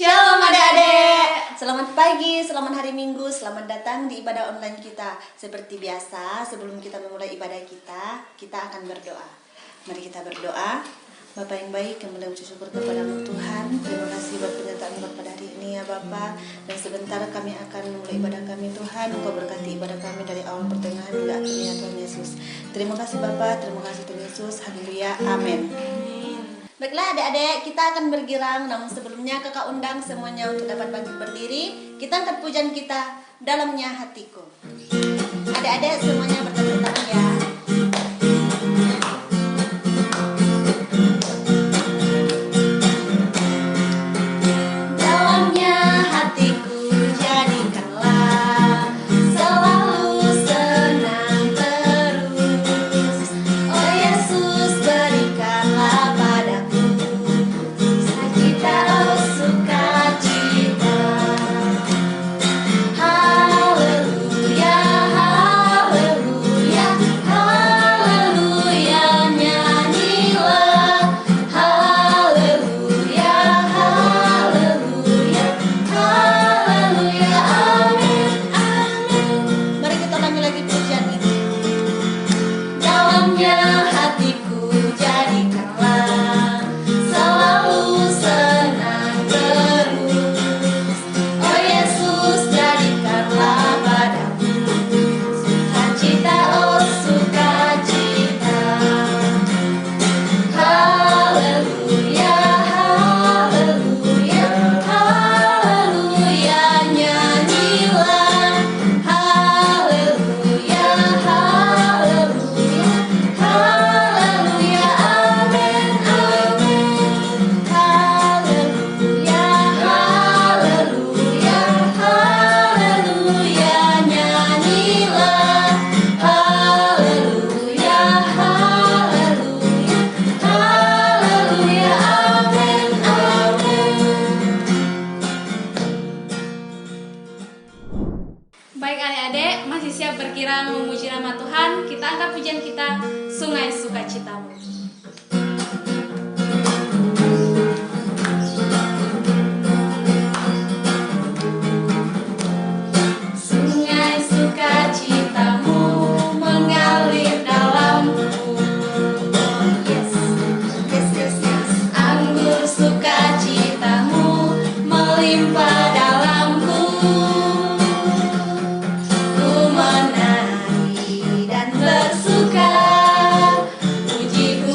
Shalom adik-adik. Selamat pagi, selamat hari Minggu, selamat datang di ibadah online kita. Seperti biasa, sebelum kita memulai ibadah kita akan berdoa. Mari kita berdoa. Bapa yang baik, kami mengucap syukur kepada-Mu Tuhan. Terima kasih buat penyertaan pada hari ini ya Bapa. Dan sebentar kami akan memulai ibadah kami Tuhan. Engkau berkati ibadah kami dari awal pertengahan hingga akhirnya Tuhan Yesus. Terima kasih Bapa, terima kasih Tuhan Yesus. Haleluya, amin. Baiklah adik-adik, kita akan bergirang. Namun sebelumnya kakak undang semuanya untuk dapat bangkit berdiri. Kita angkat pujian kita, Dalamnya Hatiku. Adik-adik semuanya bertepuk tangan ya. Dalamnya hatiku jadikanlah selalu senang terus. Oh Yesus berikanlah padaku sukacita, oh sukacita. Haleluya, haleluya, haleluya, nyanyilah. Haleluya, haleluya, haleluya, amin, amin. Mari kita ulangi lagi pujian ini. Dalamnya hatiku jadikanlah selalu senang terus. Oh Yesus jadikanlah padaku sukacita, oh sukacita. Haleluya, haleluya, haleluya, nyanyilah. Haleluya, haleluya, haleluya, amin, amin. Haleluya, haleluya, haleluya, nyanyilah. Haleluya, haleluya, haleluya, amin, amin. Baik adik-adik, masih siap berkirang memuji nama Tuhan? Kita angkat pujian kita, Sungai Sukacitamu. Sungai sukacitamu mengalir dalamku. Oh yes, yes, yes, yes. Anggur sukacitamu melimpah dalamku. Ku menari dan bersuka, puji-puji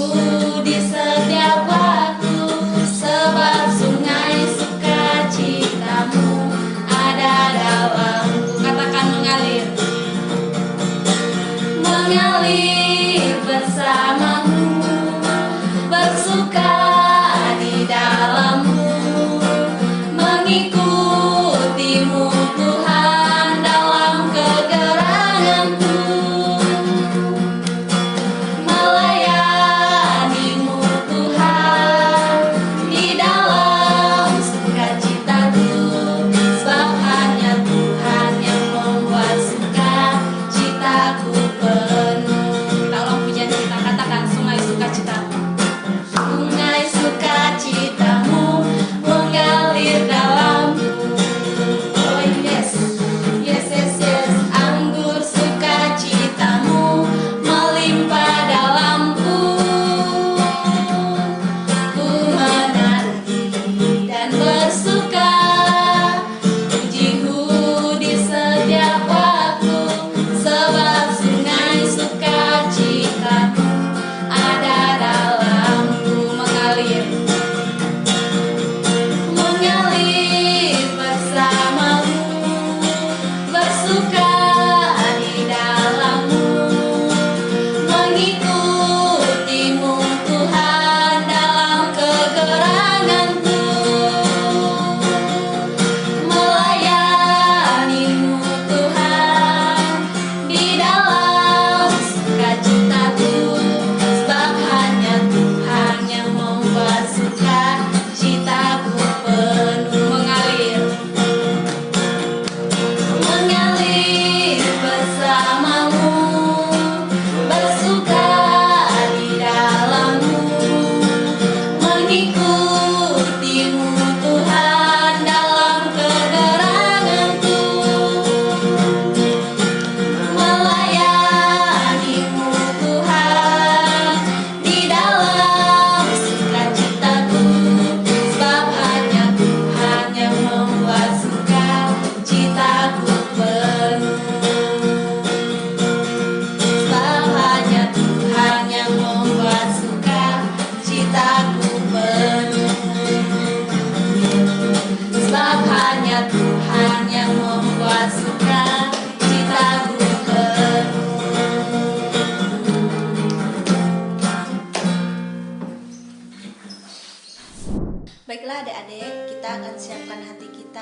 akan siapkan hati kita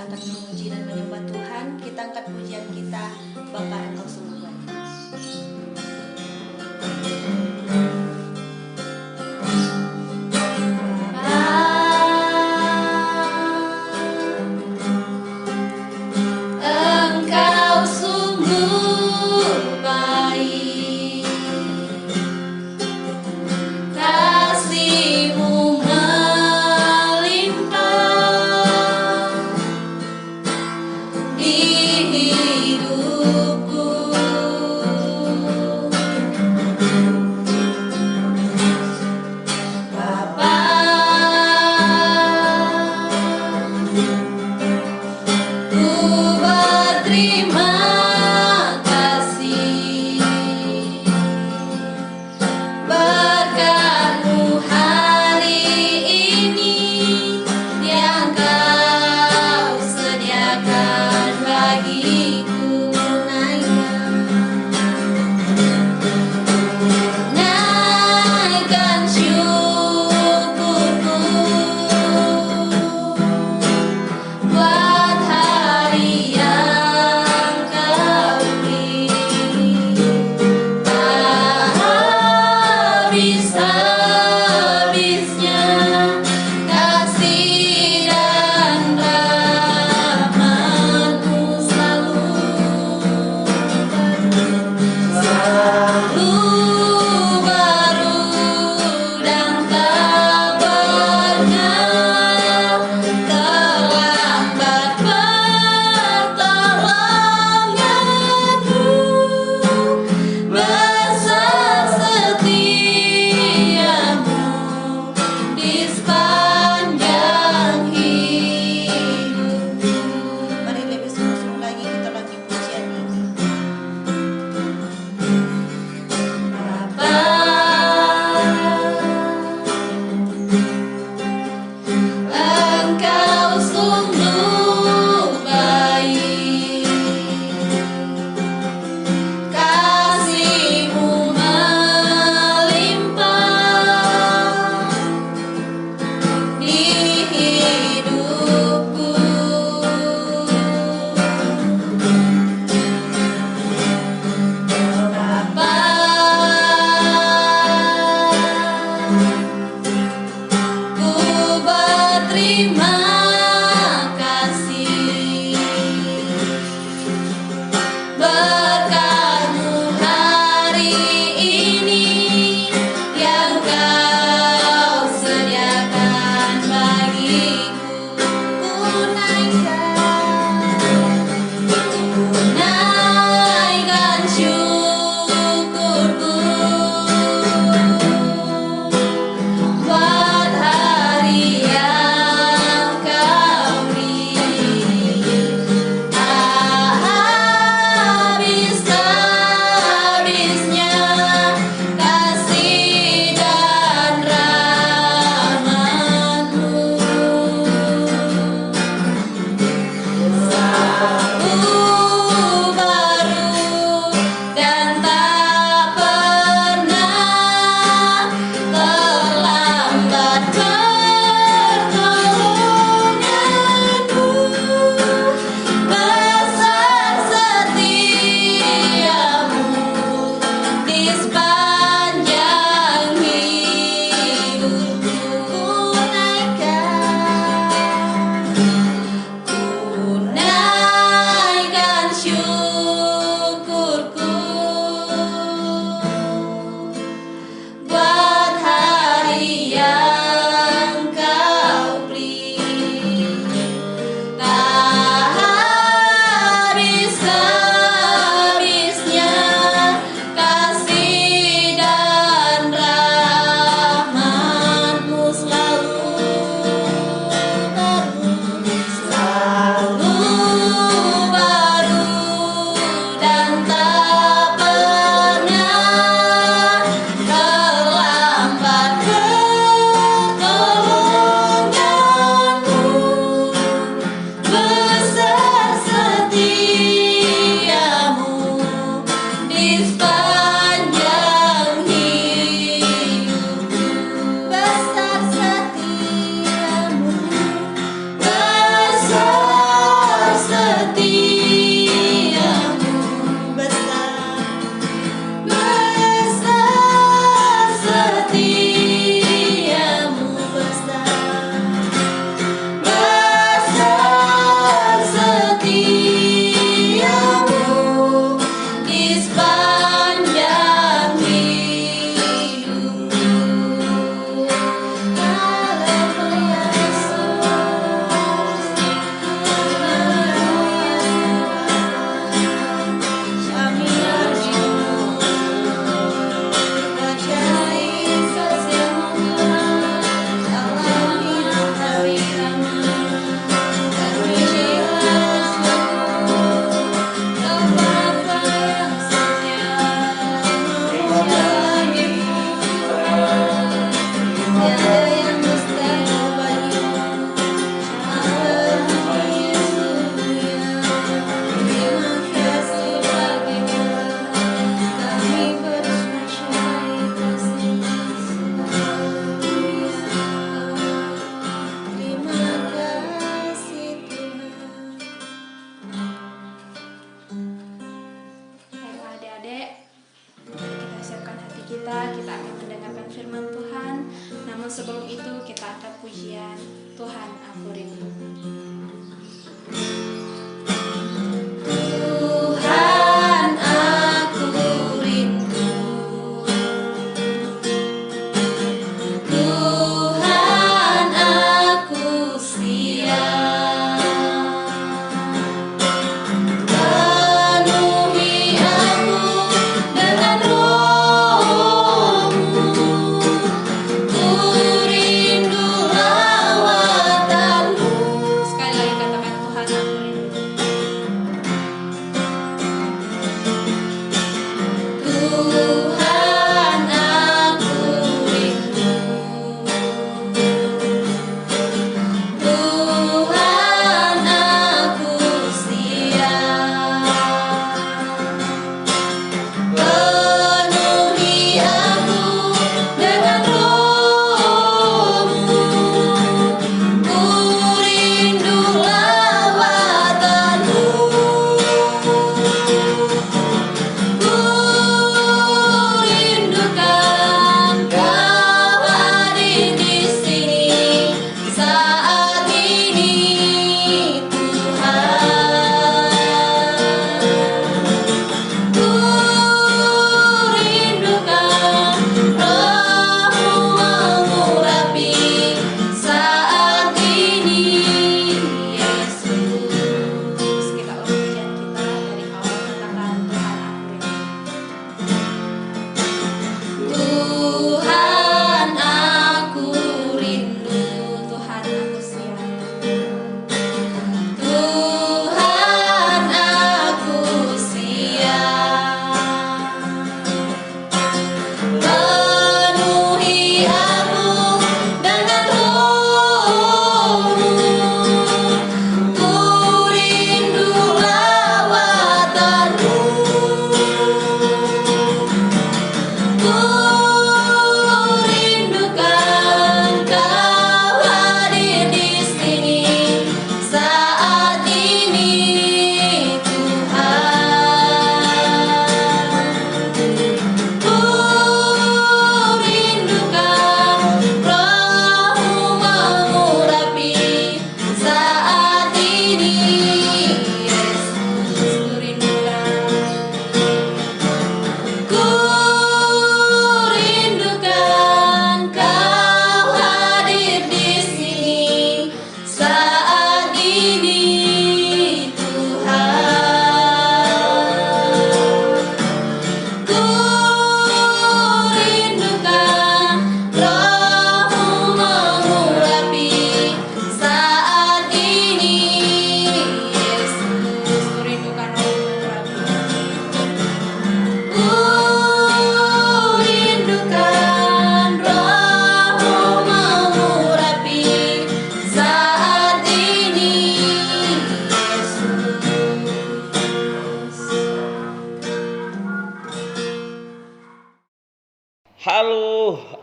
akan memuji dan menyembah Tuhan. Kita angkat pujian kita, Bapa Engkau sungguh baik. Engkau sungguh baik, kasih-Mu melimpah di hidupku.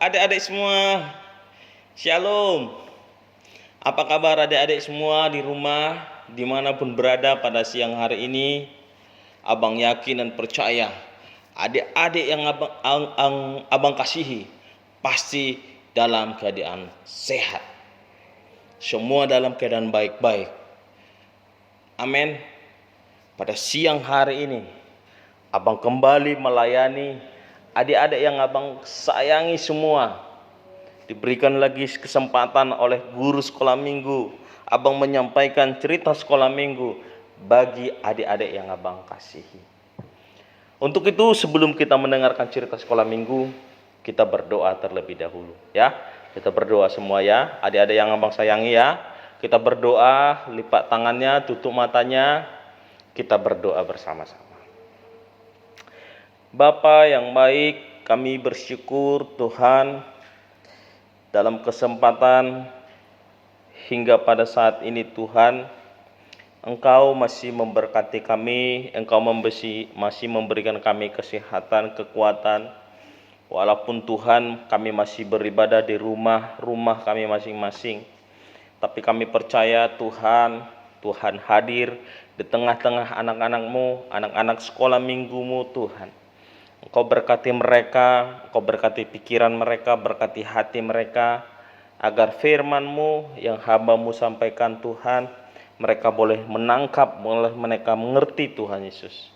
adik-adik semua, shalom. Apa kabar adik-adik semua di rumah, dimanapun berada pada siang hari ini? Abang yakin dan percaya adik-adik yang abang kasihi pasti dalam keadaan sehat. Semua dalam keadaan baik-baik. Amin. Pada siang hari ini abang kembali melayani adik-adik yang abang sayangi semua. Diberikan lagi kesempatan oleh guru sekolah minggu abang menyampaikan cerita sekolah minggu bagi adik-adik yang abang kasihi. Untuk itu sebelum kita mendengarkan cerita sekolah minggu, kita berdoa terlebih dahulu ya. Kita berdoa semua ya, adik-adik yang abang sayangi ya. Kita berdoa, lipat tangannya, tutup matanya. Kita berdoa bersama-sama. Bapa yang baik, kami bersyukur Tuhan dalam kesempatan hingga pada saat ini Tuhan, Engkau masih memberkati kami, Engkau masih memberikan kami kesehatan, kekuatan. Walaupun Tuhan kami masih beribadah di rumah kami masing-masing, tapi kami percaya Tuhan hadir di tengah-tengah anak-anak-Mu, anak-anak sekolah minggu-Mu Tuhan. Engkau berkati mereka, Engkau berkati pikiran mereka, berkati hati mereka, agar firman-Mu yang hamba-Mu sampaikan Tuhan, mereka boleh menangkap, boleh mereka mengerti Tuhan Yesus.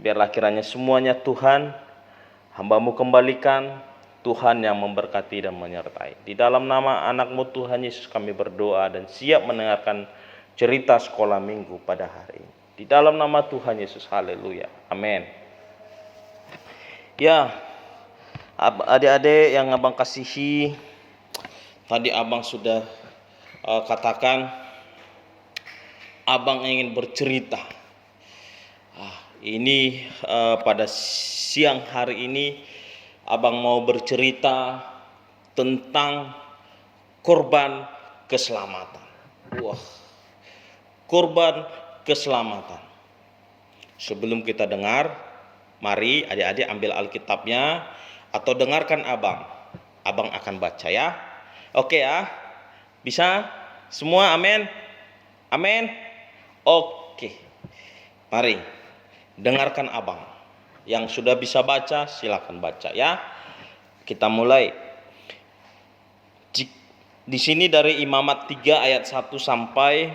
Biarlah kiranya semuanya Tuhan, hamba-Mu kembalikan, Tuhan yang memberkati dan menyertai. Di dalam nama anak-Mu Tuhan Yesus kami berdoa dan siap mendengarkan cerita sekolah minggu pada hari ini. Di dalam nama Tuhan Yesus, haleluya, amin. Ya, adik-adik yang abang kasihi, tadi abang sudah katakan, abang ingin bercerita. Ini pada siang hari ini, abang mau bercerita tentang korban keselamatan. Wah, korban keselamatan. Sebelum kita dengar, mari adik-adik ambil Alkitabnya atau dengarkan abang. Abang akan baca ya. Oke ya. Bisa? Semua amin? Amin? Oke. Mari dengarkan abang. Yang sudah bisa baca silakan baca ya. Kita mulai. Di sini dari Imamat 3 ayat 1 sampai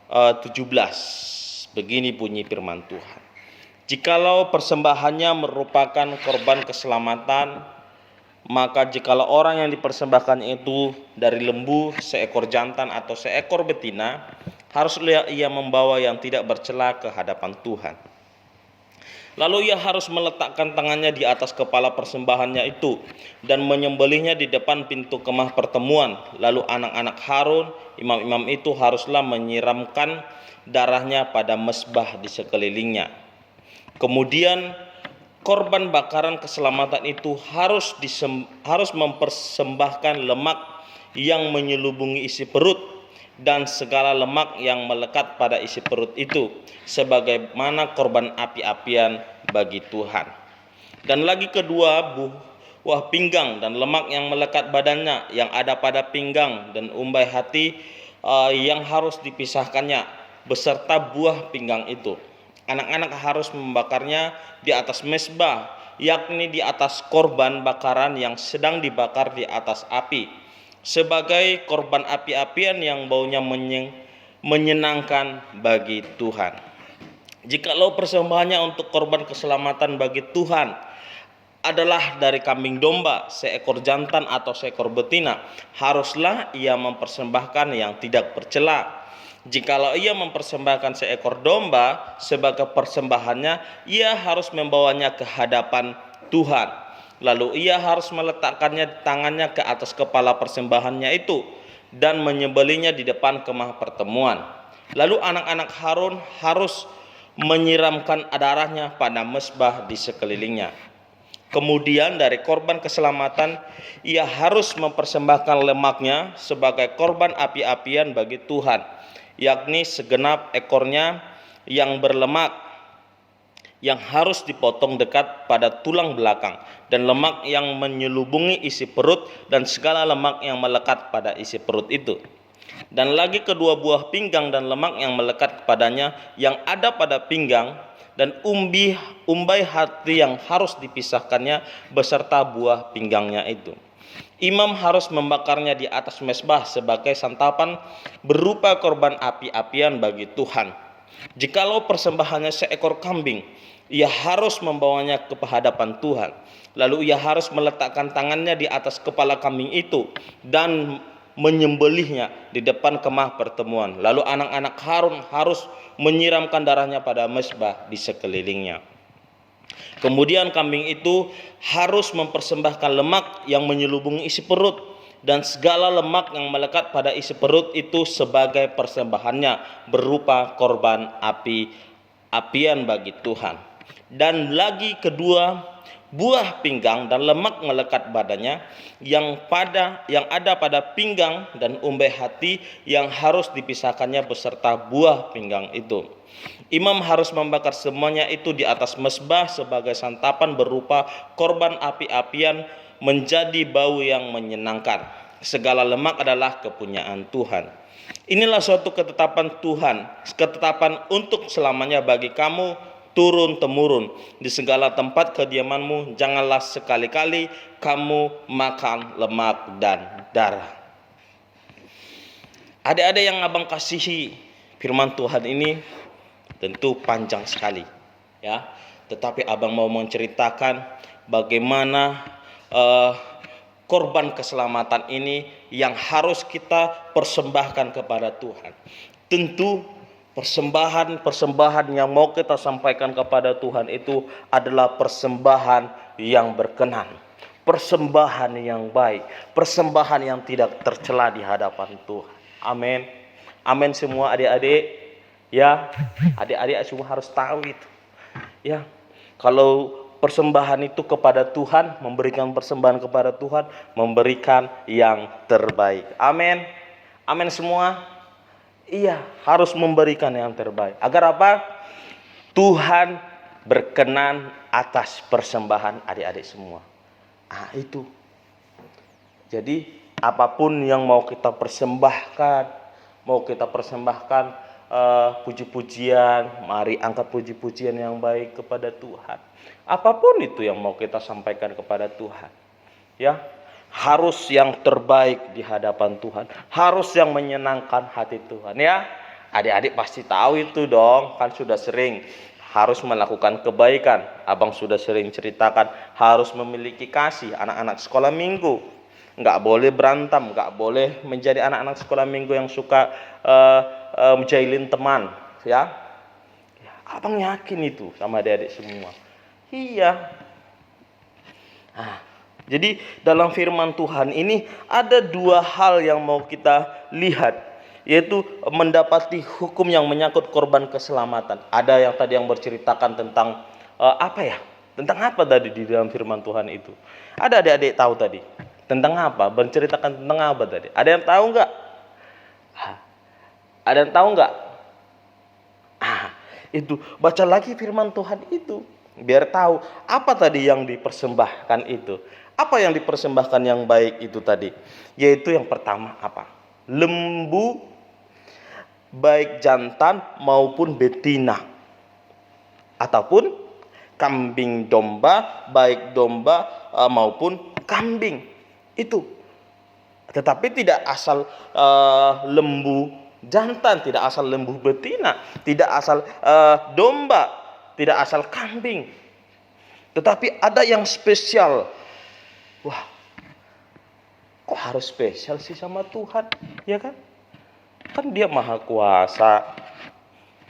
17. Begini bunyi firman Tuhan. Jikalau persembahannya merupakan korban keselamatan, maka jikalau orang yang dipersembahkan itu dari lembu, seekor jantan atau seekor betina, haruslah ia membawa yang tidak bercela ke hadapan Tuhan. Lalu ia harus meletakkan tangannya di atas kepala persembahannya itu dan menyembelihnya di depan pintu kemah pertemuan. Lalu anak-anak Harun, imam-imam itu haruslah menyiramkan darahnya pada mezbah di sekelilingnya. Kemudian korban bakaran keselamatan itu harus mempersembahkan lemak yang menyelubungi isi perut dan segala lemak yang melekat pada isi perut itu sebagaimana korban api-apian bagi Tuhan. Dan lagi kedua, buah pinggang dan lemak yang melekat badannya yang ada pada pinggang dan umbai hati yang harus dipisahkannya beserta buah pinggang itu. Anak-anak harus membakarnya di atas mezbah, yakni di atas korban bakaran yang sedang dibakar di atas api, sebagai korban api-apian yang baunya menyenangkan bagi Tuhan. Jikalau persembahannya untuk korban keselamatan bagi Tuhan adalah dari kambing domba, seekor jantan atau seekor betina, haruslah ia mempersembahkan yang tidak bercela. Jikalau ia mempersembahkan seekor domba sebagai persembahannya, ia harus membawanya ke hadapan Tuhan. Lalu ia harus meletakkannya tangannya ke atas kepala persembahannya itu dan menyembelihnya di depan kemah pertemuan. Lalu anak-anak Harun harus menyiramkan darahnya pada mezbah di sekelilingnya. Kemudian dari korban keselamatan, ia harus mempersembahkan lemaknya sebagai korban api-apian bagi Tuhan, yakni segenap ekornya yang berlemak, yang harus dipotong dekat pada tulang belakang, dan lemak yang menyelubungi isi perut, dan segala lemak yang melekat pada isi perut itu. Dan lagi kedua buah pinggang dan lemak yang melekat kepadanya yang ada pada pinggang, dan umbai hati yang harus dipisahkannya beserta buah pinggangnya itu. Imam harus membakarnya di atas mezbah sebagai santapan berupa korban api-apian bagi Tuhan. Jikalau persembahannya seekor kambing, ia harus membawanya ke hadapan Tuhan. Lalu ia harus meletakkan tangannya di atas kepala kambing itu dan menyembelihnya di depan kemah pertemuan. Lalu anak-anak Harun harus menyiramkan darahnya pada mezbah di sekelilingnya. Kemudian kambing itu harus mempersembahkan lemak yang menyelubungi isi perut dan segala lemak yang melekat pada isi perut itu sebagai persembahannya berupa korban api-apian bagi Tuhan. Dan lagi kedua buah pinggang dan lemak melekat badannya yang ada pada pinggang dan umbai hati yang harus dipisahkannya beserta buah pinggang itu. Imam harus membakar semuanya itu di atas mezbah sebagai santapan berupa korban api-apian menjadi bau yang menyenangkan. Segala lemak adalah kepunyaan Tuhan. Inilah suatu ketetapan Tuhan, ketetapan untuk selamanya bagi kamu turun-temurun di segala tempat kediamanmu. Janganlah sekali-kali kamu makan lemak dan darah. Adik-adik yang abang kasihi, firman Tuhan ini tentu panjang sekali, ya. Tetapi abang mau menceritakan bagaimana korban keselamatan ini yang harus kita persembahkan kepada Tuhan. Tentu persembahan yang mau kita sampaikan kepada Tuhan itu adalah persembahan yang berkenan, persembahan yang baik, persembahan yang tidak tercela di hadapan Tuhan. Amin. Amin semua adik-adik. Ya, adik-adik semua harus tahu itu. Ya, kalau persembahan itu kepada Tuhan, memberikan persembahan kepada Tuhan, memberikan yang terbaik. Amin. Amin semua. Iya, harus memberikan yang terbaik. Agar apa? Tuhan berkenan atas persembahan adik-adik semua. Itu. Jadi, apapun yang mau kita persembahkan, puji-pujian, mari angkat puji-pujian yang baik kepada Tuhan. Apapun itu yang mau kita sampaikan kepada Tuhan, ya, harus yang terbaik di hadapan Tuhan, harus yang menyenangkan hati Tuhan, ya. Adik-adik pasti tahu itu dong, kan sudah sering harus melakukan kebaikan. Abang sudah sering ceritakan harus memiliki kasih. Anak-anak sekolah minggu nggak boleh berantem, nggak boleh menjadi anak-anak sekolah minggu yang suka menjahilin teman, ya. Abang yakin itu sama adik-adik semua. Iya. Jadi dalam firman Tuhan ini ada dua hal yang mau kita lihat, yaitu mendapati hukum yang menyangkut korban keselamatan. Ada yang tadi yang berceritakan tentang tentang apa tadi di dalam firman Tuhan itu. Ada adik-adik tahu tadi tentang apa? Berceritakan tentang apa tadi? Ada yang tahu nggak? Ada yang tahu nggak? Itu baca lagi firman Tuhan itu biar tahu apa tadi yang dipersembahkan itu. Apa yang dipersembahkan yang baik itu tadi? Yaitu yang pertama apa? Lembu baik jantan maupun betina, ataupun kambing domba baik domba maupun kambing itu. Tetapi tidak asal lembu jantan, tidak asal lembu betina, tidak asal domba, tidak asal kambing. Tetapi ada yang spesial. Wah, kok harus spesial sih sama Tuhan, ya kan? Kan Dia Maha Kuasa,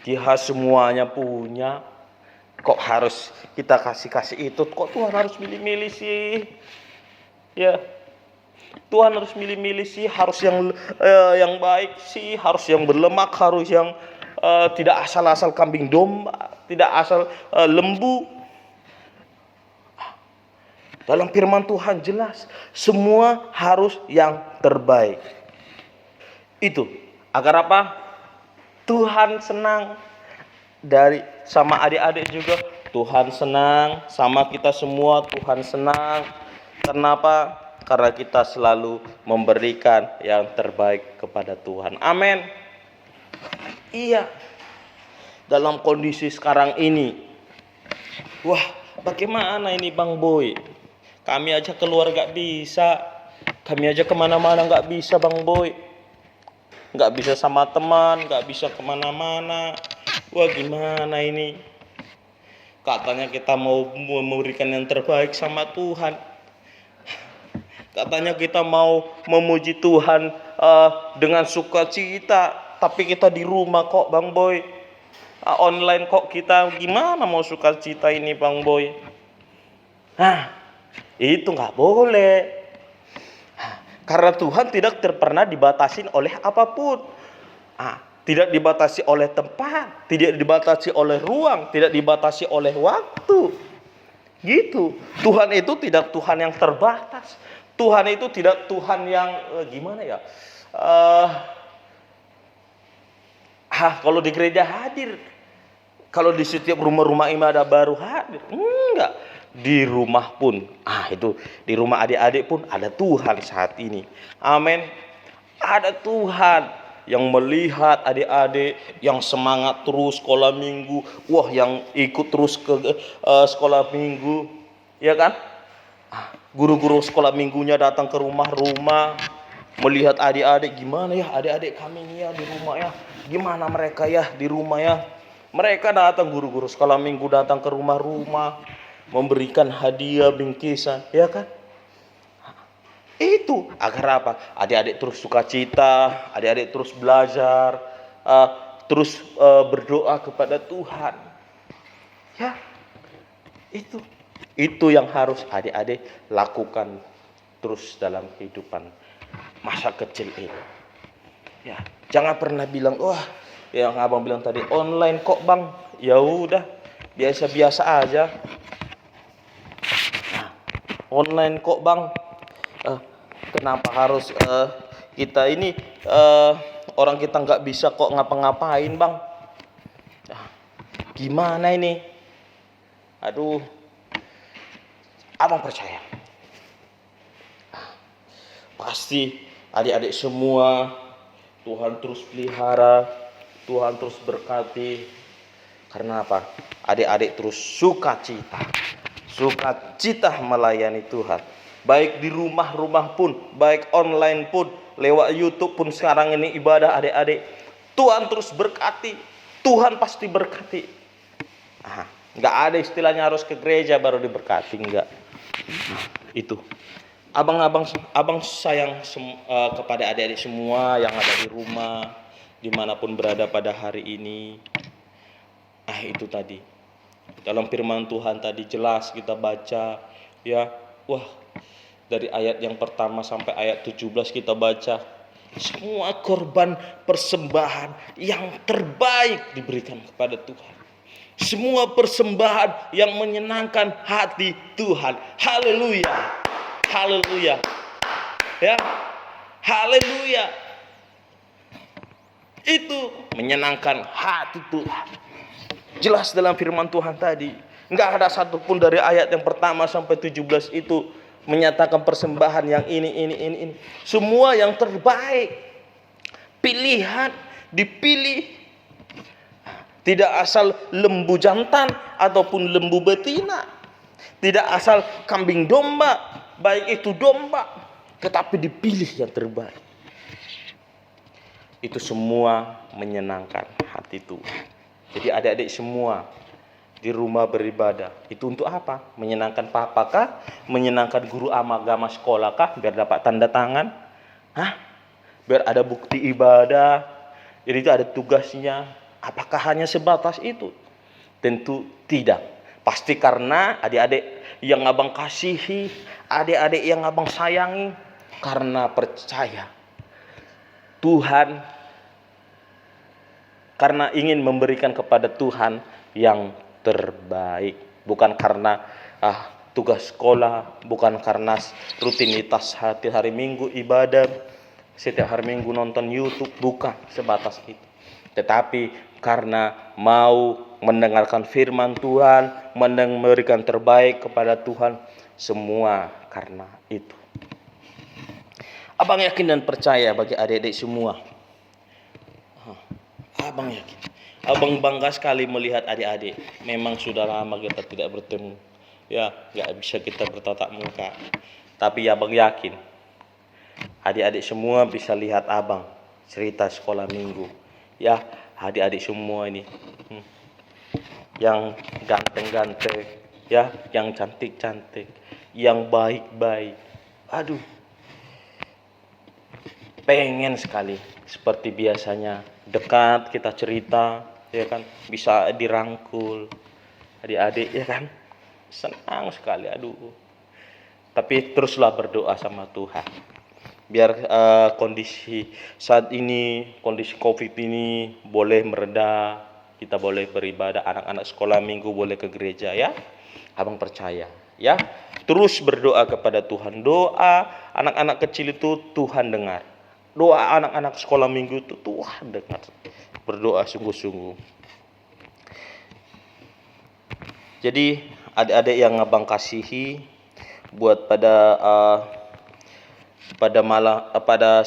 Dia semuanya punya. Kok harus kita kasih itu? Kok Tuhan harus milih-milih sih? Ya, Tuhan harus milih-milih sih, harus yang baik sih, harus yang berlemak, harus yang tidak asal-asal kambing domba, tidak asal lembu. Dalam firman Tuhan jelas, semua harus yang terbaik. Itu agar apa? Tuhan senang sama adik-adik juga. Tuhan senang sama kita semua. Tuhan senang. Kenapa? Karena kita selalu memberikan yang terbaik kepada Tuhan. Amin. Iya. Dalam kondisi sekarang ini, wah, bagaimana ini Bang Boy? Kami aja keluar gak bisa. Kami aja kemana-mana gak bisa Bang Boy. Gak bisa sama teman, gak bisa kemana-mana. Wah, gimana ini? Katanya kita mau memberikan yang terbaik sama Tuhan. Katanya kita mau memuji Tuhan dengan sukacita, tapi kita di rumah kok Bang Boy. Online kok kita, gimana mau sukacita ini Bang Boy? Nah, itu nggak boleh. Karena Tuhan tidak pernah dibatasi oleh apapun. Tidak dibatasi oleh tempat, tidak dibatasi oleh ruang, tidak dibatasi oleh waktu. Gitu. Tuhan itu tidak Tuhan yang terbatas. Tuhan itu tidak Tuhan yang gimana ya? Kalau di gereja hadir, kalau di setiap rumah-rumah ibadah baru hadir, enggak. Di rumah pun, itu di rumah adik-adik pun ada Tuhan saat ini. Amin. Ada Tuhan yang melihat adik-adik yang semangat terus sekolah minggu, yang ikut terus ke sekolah minggu, ya kan? Guru-guru sekolah minggunya datang ke rumah-rumah, melihat adik-adik, gimana ya adik-adik kami ini ya di rumah ya, gimana mereka ya di rumah ya. Mereka datang, guru-guru sekolah minggu datang ke rumah-rumah, memberikan hadiah, bingkisan, ya kan? Itu agar apa? Adik-adik terus sukacita, adik-adik terus belajar, terus berdoa kepada Tuhan. Ya, itu yang harus adik-adik lakukan terus dalam kehidupan masa kecil ini. Ya, jangan pernah bilang, yang abang bilang tadi online kok Bang. Ya udah, biasa-biasa aja. Online kok Bang. Kenapa harus kita ini orang kita nggak bisa kok ngapa-ngapain Bang? Gimana ini? Aduh, abang percaya pasti adik-adik semua Tuhan terus pelihara, Tuhan terus berkati. Karena apa? Adik-adik terus sukacita melayani Tuhan. Baik di rumah-rumah pun, baik online pun, lewat YouTube pun sekarang ini ibadah adik-adik. Tuhan terus berkati, Tuhan pasti berkati. Nggak ada istilahnya harus ke gereja baru diberkati, enggak. Itu. Abang sayang kepada adik-adik semua yang ada di rumah, dimanapun berada pada hari ini. Itu tadi. Dalam firman Tuhan tadi jelas kita baca, ya. Dari ayat yang pertama sampai ayat 17 kita baca, semua korban persembahan yang terbaik diberikan kepada Tuhan. Semua persembahan yang menyenangkan hati Tuhan. Haleluya. Haleluya. Ya. Haleluya. Itu menyenangkan hati Tuhan. Jelas dalam firman Tuhan tadi. Enggak ada satupun dari ayat yang pertama sampai 17 itu menyatakan persembahan yang ini. Semua yang terbaik. Pilihan, dipilih. Tidak asal lembu jantan ataupun lembu betina. Tidak asal kambing domba, baik itu domba, tetapi dipilih yang terbaik. Itu semua menyenangkan hati Tuhan. Jadi adik-adik semua di rumah beribadah, itu untuk apa? Menyenangkan papa kah? Menyenangkan guru agama sekolah kah? Biar dapat tanda tangan? Biar ada bukti ibadah? Jadi itu ada tugasnya. Apakah hanya sebatas itu? Tentu tidak. Pasti karena adik-adik yang abang kasihi, adik-adik yang abang sayangi, karena percaya Tuhan, karena ingin memberikan kepada Tuhan yang terbaik, bukan karena tugas sekolah, bukan karena rutinitas hari Minggu ibadah, setiap hari Minggu nonton YouTube, bukan sebatas itu. tetapi karena mau mendengarkan firman Tuhan, memberikan terbaik kepada Tuhan, semua karena itu. Abang yakin dan percaya bagi adik-adik semua. Abang yakin. Abang bangga sekali melihat adik-adik. Memang sudah lama kita tidak bertemu. Ya, nggak bisa kita bertatap muka. Tapi abang yakin, adik-adik semua bisa lihat abang cerita sekolah minggu. Ya, adik-adik semua ini yang ganteng-ganteng, ya, yang cantik-cantik, yang baik-baik. Aduh, pengen sekali seperti biasanya dekat kita cerita, ya kan, bisa dirangkul adik-adik, ya kan, senang sekali. Aduh, tapi teruslah berdoa sama Tuhan biar kondisi saat ini, kondisi COVID ini boleh mereda, kita boleh beribadah, anak-anak sekolah minggu boleh ke gereja, ya. Abang percaya, ya. Terus berdoa kepada Tuhan. Doa anak-anak kecil itu Tuhan dengar. Doa anak-anak sekolah minggu itu Tuhan dengar. Berdoa sungguh-sungguh. Jadi adik-adik yang abang kasihi, buat pada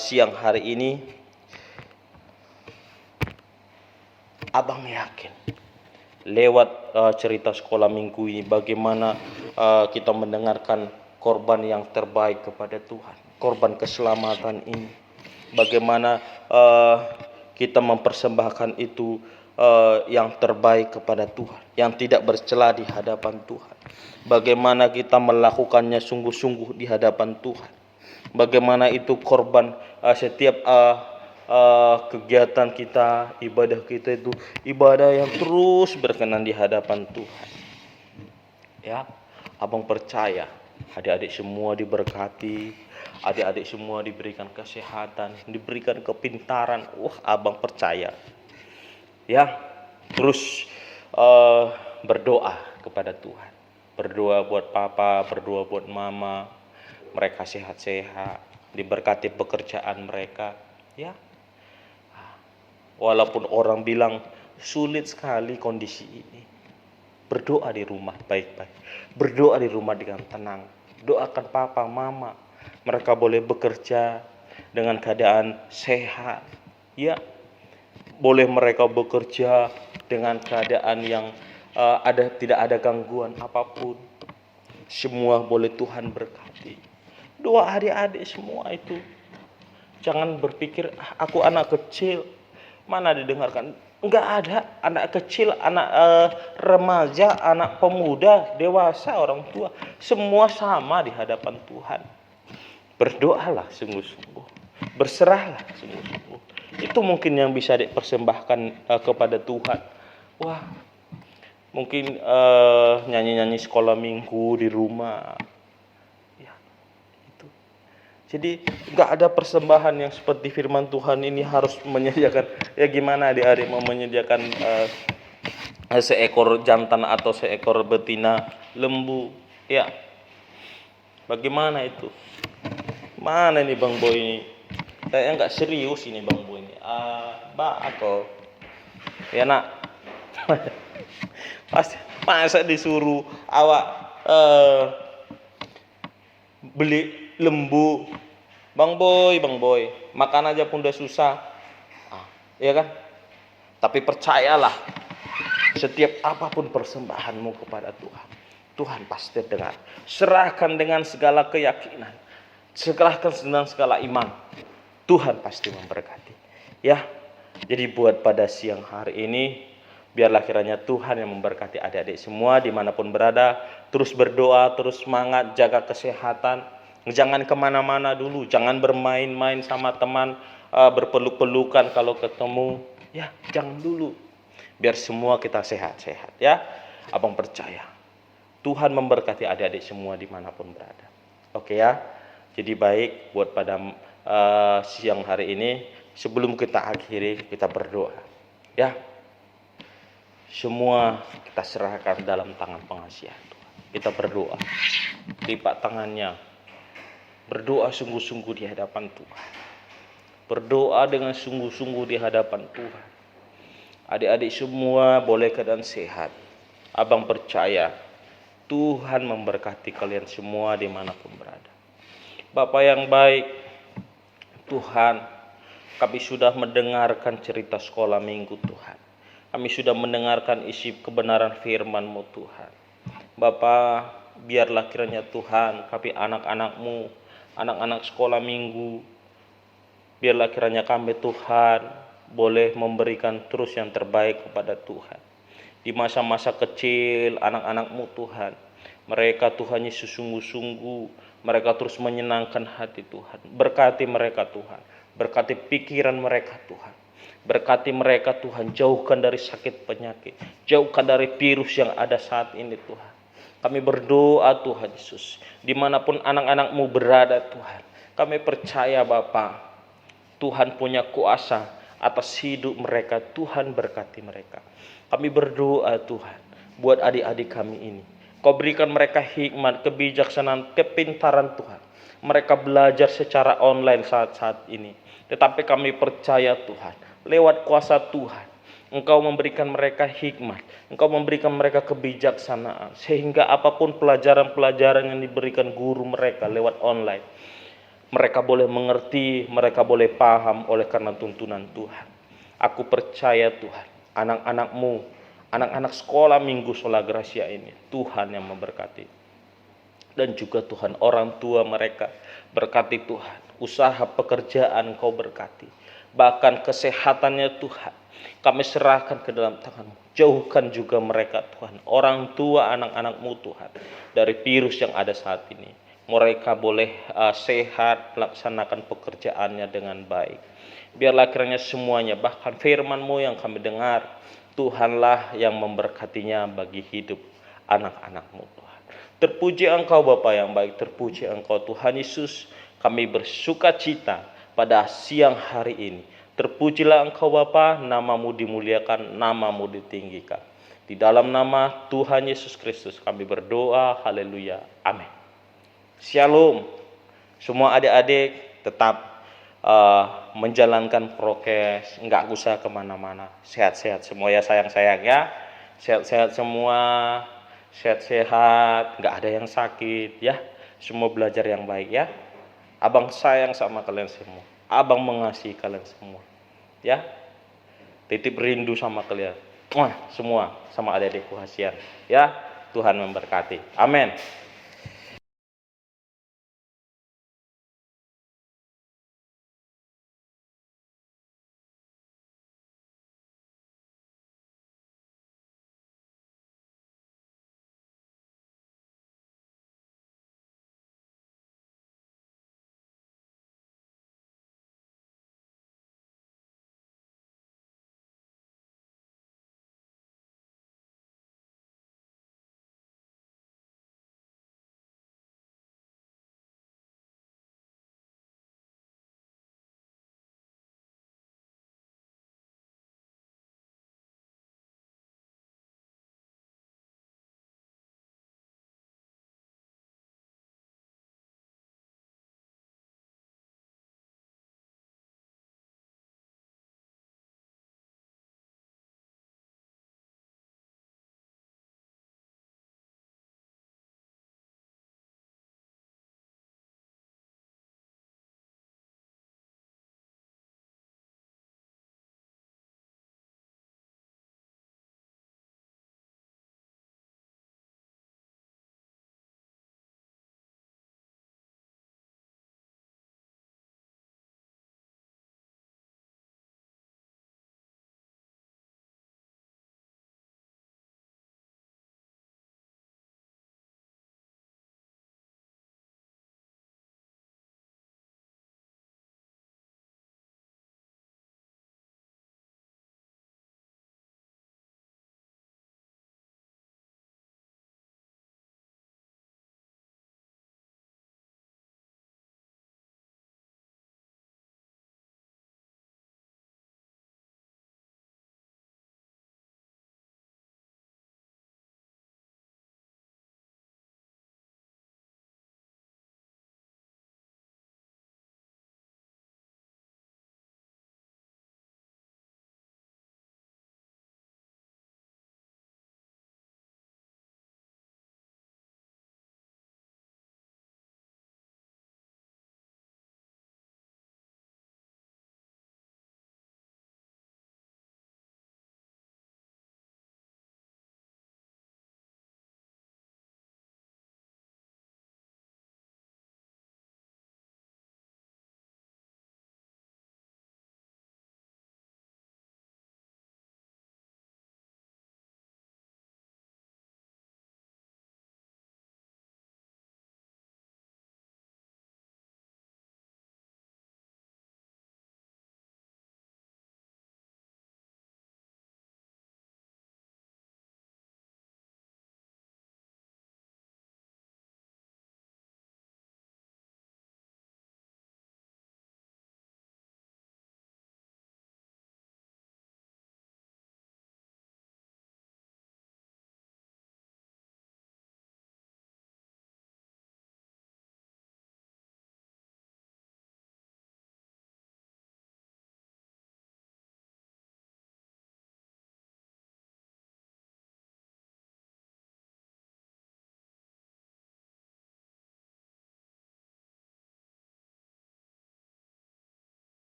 siang hari ini, abang yakin lewat cerita sekolah minggu ini bagaimana kita mendengarkan korban yang terbaik kepada Tuhan, korban keselamatan ini, bagaimana kita mempersembahkan itu yang terbaik kepada Tuhan, yang tidak bercela di hadapan Tuhan, bagaimana kita melakukannya sungguh-sungguh di hadapan Tuhan, bagaimana itu korban setiap kegiatan kita, ibadah kita itu ibadah yang terus berkenan di hadapan Tuhan. Ya, abang percaya adik-adik semua diberkati, adik-adik semua diberikan kesehatan, diberikan kepintaran. Abang percaya. Ya, terus berdoa kepada Tuhan, berdoa buat papa, berdoa buat mama, mereka sehat-sehat, diberkati pekerjaan mereka, ya. Walaupun orang bilang sulit sekali kondisi ini, berdoa di rumah baik-baik, berdoa di rumah dengan tenang, doakan papa, mama, mereka boleh bekerja dengan keadaan sehat, ya. Boleh mereka bekerja dengan keadaan yang tidak ada gangguan apapun. Semua boleh Tuhan berkati. Doa adik-adik semua itu. Jangan berpikir aku anak kecil, mana didengarkan. Enggak ada anak kecil, anak remaja, anak pemuda, dewasa, orang tua, semua sama di hadapan Tuhan. Berdoalah sungguh-sungguh, berserahlah sungguh-sungguh. Itu mungkin yang bisa dipersembahkan kepada Tuhan. Wah, mungkin nyanyi-nyanyi sekolah minggu di rumah, ya, itu. Jadi nggak ada persembahan yang seperti firman Tuhan ini harus menyediakan. Ya gimana adik-adik mau menyediakan seekor jantan atau seekor betina lembu, ya? Bagaimana itu? Mana nih Bang Boy ini? Kayaknya nggak serius ini Bang Boy ini. Atau ya nak, pasti masa disuruh awak beli lembu, Bang Boy, makan aja pun udah susah, ya kan? Tapi percayalah, setiap apapun persembahanmu kepada Tuhan, Tuhan pasti dengar. Serahkan dengan segala keyakinan, serahkan dengan segala iman, Tuhan pasti memberkati. Ya, jadi buat pada siang hari ini, biarlah kiranya Tuhan yang memberkati adik-adik semua dimanapun berada. Terus berdoa, terus semangat, jaga kesehatan. Jangan kemana-mana dulu, jangan bermain-main sama teman, berpeluk-pelukan kalau ketemu. Ya, jangan dulu. Biar semua kita sehat-sehat, ya. Abang percaya Tuhan memberkati adik-adik semua dimanapun berada. Oke ya. Jadi baik buat pada siang hari ini, sebelum kita akhiri, kita berdoa, ya. Semua kita serahkan dalam tangan pengasihan Tuhan. Kita berdoa, lipat tangannya, berdoa sungguh-sungguh di hadapan Tuhan. Berdoa dengan sungguh-sungguh di hadapan Tuhan. Adik-adik semua boleh keadaan sehat. Abang percaya Tuhan memberkati kalian semua dimanapun berada. Bapak yang baik, Tuhan, kami sudah mendengarkan cerita sekolah minggu Tuhan. Kami sudah mendengarkan isi kebenaran firman-Mu Tuhan. Bapa, biarlah kiranya Tuhan, kami anak-anak-Mu, anak-anak sekolah minggu, biarlah kiranya kami Tuhan boleh memberikan terus yang terbaik kepada Tuhan. Di masa-masa kecil anak-anak-Mu Tuhan, mereka Tuhan Yesus sungguh-sungguh, mereka terus menyenangkan hati Tuhan. Berkati mereka Tuhan, berkati pikiran mereka Tuhan. Berkati mereka Tuhan, jauhkan dari sakit penyakit, jauhkan dari virus yang ada saat ini Tuhan. Kami berdoa Tuhan Yesus, dimanapun anak-anak-Mu berada Tuhan, kami percaya Bapa, Tuhan punya kuasa atas hidup mereka. Tuhan berkati mereka. Kami berdoa Tuhan, buat adik-adik kami ini, Kau berikan mereka hikmat, kebijaksanaan, kepintaran Tuhan. Mereka belajar secara online saat-saat ini, tetapi kami percaya Tuhan, lewat kuasa Tuhan, Engkau memberikan mereka hikmat, Engkau memberikan mereka kebijaksanaan, sehingga apapun pelajaran-pelajaran yang diberikan guru mereka lewat online, mereka boleh mengerti, mereka boleh paham oleh karena tuntunan Tuhan. Aku percaya Tuhan, anak-anak-Mu, anak-anak sekolah minggu Sola Gracia ini, Tuhan yang memberkati. Dan juga Tuhan, orang tua mereka, berkati Tuhan. Usaha pekerjaan Kau berkati. Bahkan kesehatannya Tuhan, kami serahkan ke dalam tangan-Mu. Jauhkan juga mereka Tuhan, orang tua anak-anak-Mu Tuhan, dari virus yang ada saat ini. Mereka boleh sehat, melaksanakan pekerjaannya dengan baik. Biarlah kiranya semuanya, bahkan firman-Mu yang kami dengar, Tuhanlah yang memberkatinya bagi hidup anak-anak-Mu Tuhan. Terpuji Engkau Bapa yang baik, terpuji Engkau Tuhan Yesus. Kami bersuka cita pada siang hari ini. Terpujilah Engkau Bapa, nama-Mu dimuliakan, nama-Mu ditinggikan. Di dalam nama Tuhan Yesus Kristus kami berdoa, haleluya, amin. Shalom. Semua adik-adik tetap menjalankan prokes, nggak usah kemana-mana. Sehat-sehat semua ya sayang-sayang ya. Sehat-sehat semua, sehat-sehat, nggak ada yang sakit ya. Semua belajar yang baik ya. Abang sayang sama kalian semua. Abang mengasihi kalian semua ya. Titip rindu sama kalian semua, sama adik-adikku kasihan ya. Tuhan memberkati, amin.